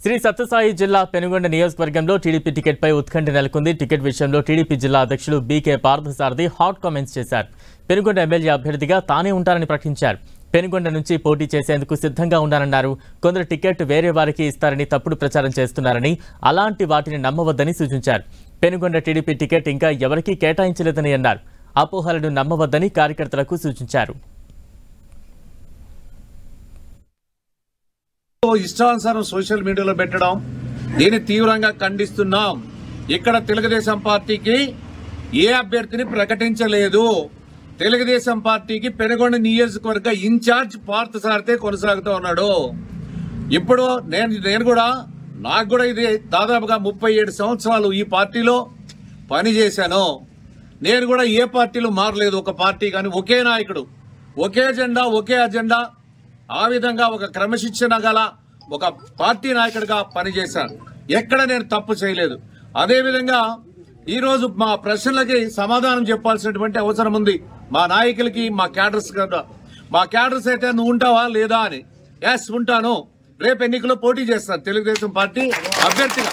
శ్రీ సత్యసాయి జిల్లా పెనుగొండ నియోజకవర్గంలో టీడీపీ టికెట్పై ఉత్కంఠ నెలకొంది. టికెట్ విషయంలో టీడీపీ జిల్లా అధ్యక్షులు బీకే పార్థసారథి హాట్ కామెంట్స్ చేశారు. పెనుగొండ ఎమ్మెల్యే అభ్యర్థిగా తానే ఉంటారని ప్రకటించారు. పెనుగొండ నుంచి పోటీ చేసేందుకు సిద్ధంగా ఉన్నారన్నారు. కొందరు టికెట్ వేరే వారికి ఇస్తారని తప్పుడు ప్రచారం చేస్తున్నారని, అలాంటి వాటిని నమ్మవద్దని సూచించారు. పెనుగొండ టీడీపీ టికెట్ ఇంకా ఎవరికీ కేటాయించలేదని అన్నారు. అపోహలను నమ్మవద్దని కార్యకర్తలకు సూచించారు. ఇష్టానుసారం సోషల్ మీడియాలో పెట్టడం దీన్ని తీవ్రంగా ఖండిస్తున్నాం. ఇక్కడ తెలుగుదేశం పార్టీకి ఏ అభ్యర్థిని ప్రకటించలేదు. తెలుగుదేశం పార్టీకి పెనుగొండ నియోజకవర్గ ఇన్ఛార్జ్ పార్థసారథి కొనసాగుతూ ఉన్నాడు. ఇప్పుడు నేను కూడా నాకు కూడా ఇది దాదాపుగా 37 సంవత్సరాలు ఈ పార్టీలో పనిచేశాను. నేను కూడా ఏ పార్టీలో మారలేదు. ఒక పార్టీ కానీ ఒకే నాయకుడు, ఒకే జెండా, ఒకే అజెండా, ఆ విధంగా ఒక క్రమశిక్షణ గల ఒక పార్టీ నాయకుడిగా పనిచేశాను. ఎక్కడ నేను తప్పు చేయలేదు. అదేవిధంగా ఈరోజు మా ప్రశ్నలకి సమాధానం చెప్పాల్సినటువంటి అవసరం ఉంది మా నాయకులకి, మా క్యాడర్స్ అయితే నువ్వు ఉంటావా లేదా అని. ఎస్ ఉంటాను. రేపు ఎన్నికల్లో పోటీ చేస్తాను తెలుగుదేశం పార్టీ అభ్యర్థిగా.